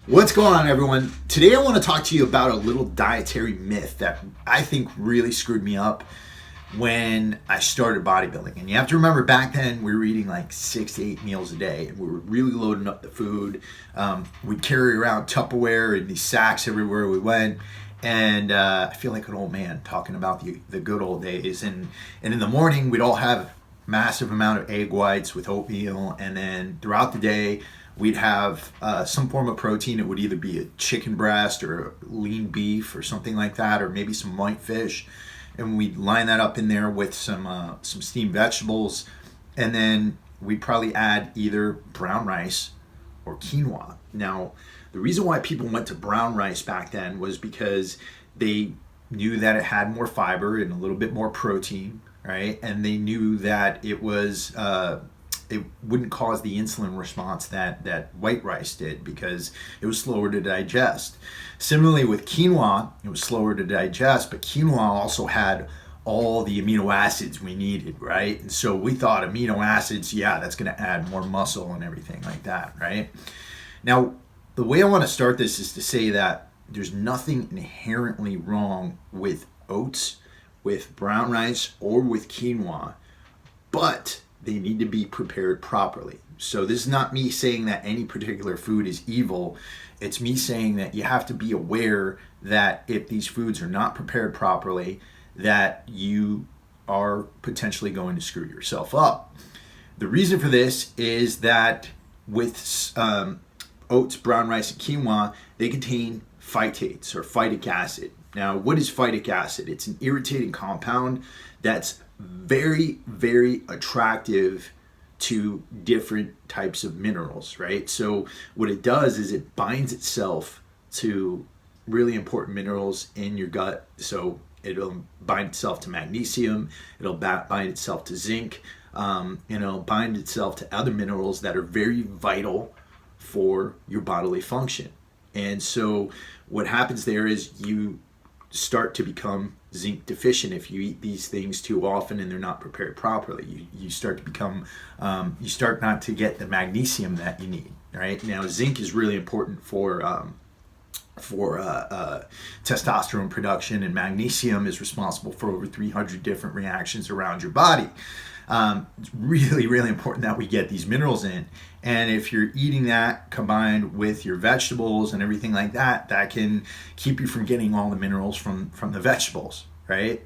What's going on, everyone? Today I want to talk to you about a little dietary myth that I think really screwed me up when I started bodybuilding. And you have to remember, back then we were eating like 6 to 8 meals a day, and we were really loading up the food. We'd carry around Tupperware and these sacks everywhere we went. And I feel like an old man talking about the good old days. And in the morning, we'd all have massive amount of egg whites with oatmeal, and then throughout the day we'd have some form of protein. It would either be a chicken breast or a lean beef or something like that, or maybe some white fish, and we'd line that up in there with some steamed vegetables, and then we'd probably add either brown rice or quinoa. Now, the reason why people went to brown rice back then was because they knew that it had more fiber and a little bit more protein, right? And they knew that it wouldn't cause the insulin response that white rice did, because it was slower to digest. Similarly with quinoa, it was slower to digest, but quinoa also had all the amino acids we needed, right? And so we thought amino acids, yeah, that's going to add more muscle and everything like that, right? Now, the way I want to start this is to say that there's nothing inherently wrong with oats, with brown rice, or with quinoa, but they need to be prepared properly. So this is not me saying that any particular food is evil. It's me saying that you have to be aware that if these foods are not prepared properly, that you are potentially going to screw yourself up. The reason for this is that with oats, brown rice, and quinoa, they contain phytates or phytic acid. Now, what is phytic acid? It's an irritating compound that's very, very attractive to different types of minerals, right? So what it does is it binds itself to really important minerals in your gut. So it'll bind itself to magnesium, it'll bind itself to zinc, and it'll bind itself to other minerals that are very vital for your bodily function. And so what happens there is you start to become zinc deficient if you eat these things too often and they're not prepared properly. You start to become, you start not to get the magnesium that you need, right? Now, zinc is really important for testosterone production, and magnesium is responsible for over 300 different reactions around your body. It's really, really important that we get these minerals in. And if you're eating that combined with your vegetables and everything like that, that can keep you from getting all the minerals from the vegetables, right?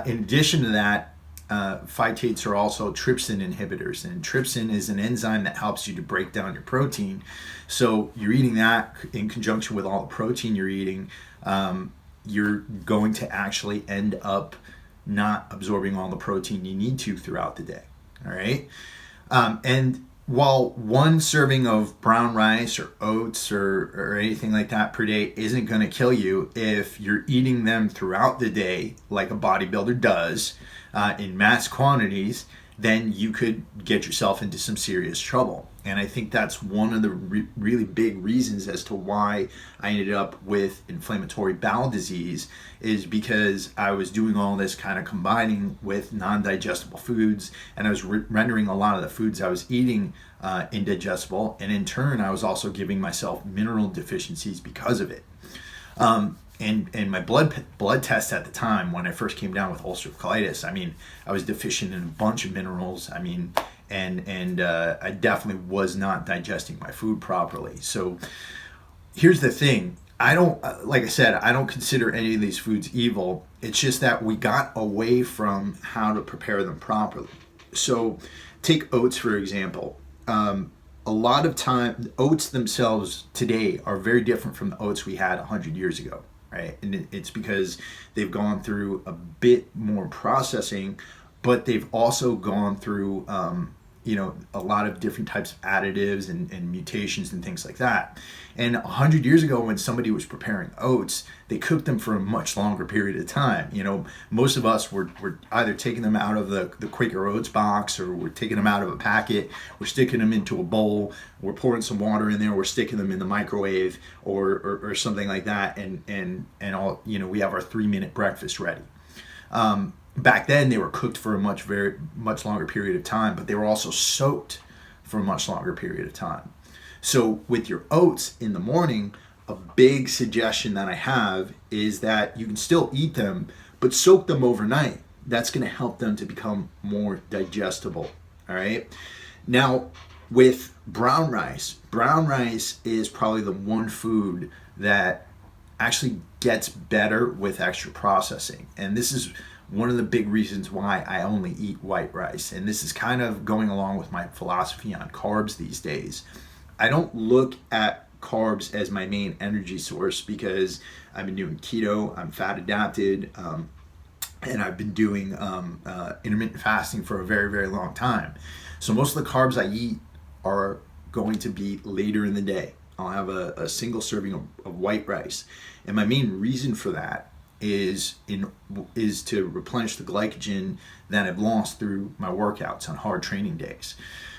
In addition to that, phytates are also trypsin inhibitors, and trypsin is an enzyme that helps you to break down your protein. So you're eating that in conjunction with all the protein you're eating, you're going to actually end up not absorbing all the protein you need to throughout the day. All right. And while one serving of brown rice or oats or anything like that per day isn't going to kill you, if you're eating them throughout the day like a bodybuilder does, in mass quantities, then you could get yourself into some serious trouble. And I think that's one of the really big reasons as to why I ended up with inflammatory bowel disease, is because I was doing all this kind of combining with non-digestible foods, and I was rendering a lot of the foods I was eating indigestible, and in turn I was also giving myself mineral deficiencies because of it. And my blood test at the time, when I first came down with ulcerative colitis, I mean, I was deficient in a bunch of minerals. I mean, and I definitely was not digesting my food properly. So here's the thing. I don't, like I said, I don't consider any of these foods evil. It's just that we got away from how to prepare them properly. So take oats, for example. A lot of time, oats themselves today are very different from the oats we had 100 years ago, right? And it's because they've gone through a bit more processing, but they've also gone through a lot of different types of additives and mutations and things like that. And 100 years ago, when somebody was preparing oats, they cooked them for a much longer period of time. Most of us were either taking them out of the Quaker Oats box, or we're taking them out of a packet, we're sticking them into a bowl, we're pouring some water in there, we're sticking them in the microwave or something like that, and all, we have our 3-minute breakfast ready. Back then, they were cooked for a much longer period of time, but they were also soaked for a much longer period of time. So with your oats in the morning, a big suggestion that I have is that you can still eat them, but soak them overnight. That's going to help them to become more digestible. All right. Now, with brown rice is probably the one food that actually gets better with extra processing. And this is one of the big reasons why I only eat white rice. And this is kind of going along with my philosophy on carbs these days. I don't look at carbs as my main energy source because I've been doing keto, I'm fat adapted, and I've been doing intermittent fasting for a very, very long time. So most of the carbs I eat are going to be later in the day. I'll have a single serving of white rice. And my main reason for that is to replenish the glycogen that I've lost through my workouts on hard training days.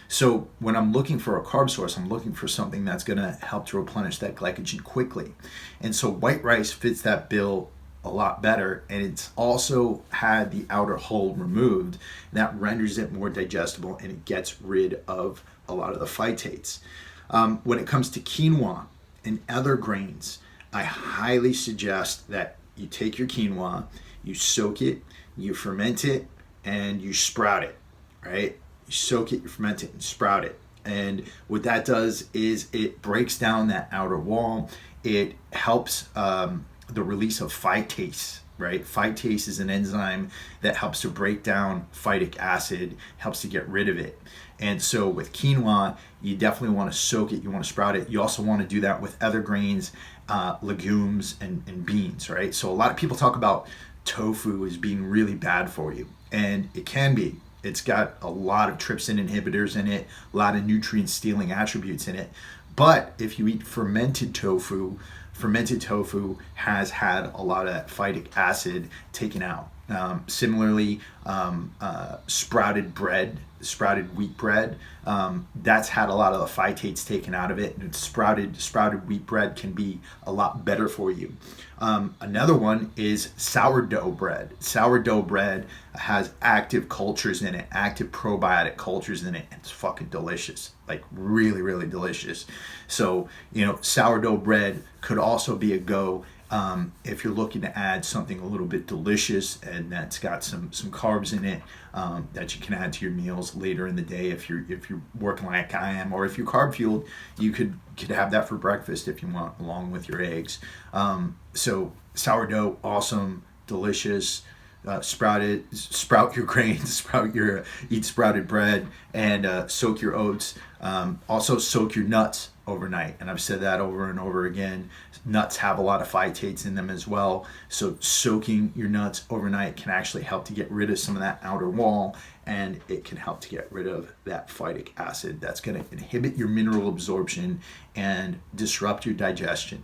So when I'm looking for a carb source, I'm looking for something that's going to help to replenish that glycogen quickly. And so white rice fits that bill a lot better, and it's also had the outer hull removed. That renders it more digestible, and it gets rid of a lot of the phytates. When it comes to quinoa and other grains, I highly suggest that you take your quinoa, you soak it, you ferment it, and you sprout it, right? You soak it, you ferment it, and sprout it. And what that does is it breaks down that outer wall. It helps the release of phytates, right? Phytase is an enzyme that helps to break down phytic acid, helps to get rid of it. And so with quinoa, you definitely want to soak it, you want to sprout it. You also want to do that with other grains, legumes, and beans, right? So a lot of people talk about tofu as being really bad for you, and it can be. It's got a lot of trypsin inhibitors in it, a lot of nutrient stealing attributes in it. But if you eat fermented tofu has had a lot of that phytic acid taken out. Similarly, sprouted wheat bread, that's had a lot of the phytates taken out of it, and sprouted wheat bread can be a lot better for you. Another one is sourdough bread. Sourdough bread has active cultures in it, active probiotic cultures in it, and it's fucking delicious, like really, really delicious. So, sourdough bread could also be a go if you're looking to add something a little bit delicious and that's got some carbs in it that you can add to your meals later in the day. If you're working like I am, or if you're carb fueled, you could have that for breakfast if you want, along with your eggs. So sourdough, awesome, delicious. Sprout your grains, eat sprouted bread, and soak your oats. Also soak your nuts overnight, and I've said that over and over again. Nuts have a lot of phytates in them as well, so soaking your nuts overnight can actually help to get rid of some of that outer wall, and it can help to get rid of that phytic acid that's going to inhibit your mineral absorption and disrupt your digestion.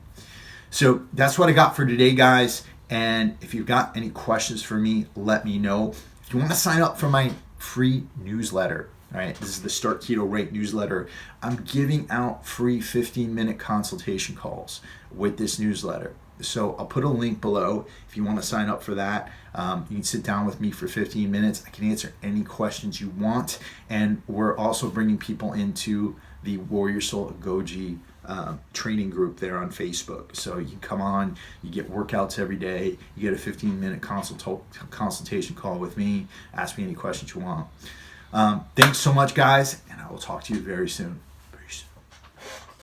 So that's what I got for today, guys. And if you've got any questions for me, let me know. If you want to sign up for my free newsletter, all right, this is the Start Keto Right newsletter. I'm giving out free 15-minute consultation calls with this newsletter. So I'll put a link below if you want to sign up for that. You can sit down with me for 15 minutes. I can answer any questions you want. And we're also bringing people into the Warrior Soul Agoge training group there on Facebook. So you can come on, you get workouts every day, you get a 15-minute consultation call with me, ask me any questions you want. Thanks so much, guys, and I will talk to you very soon.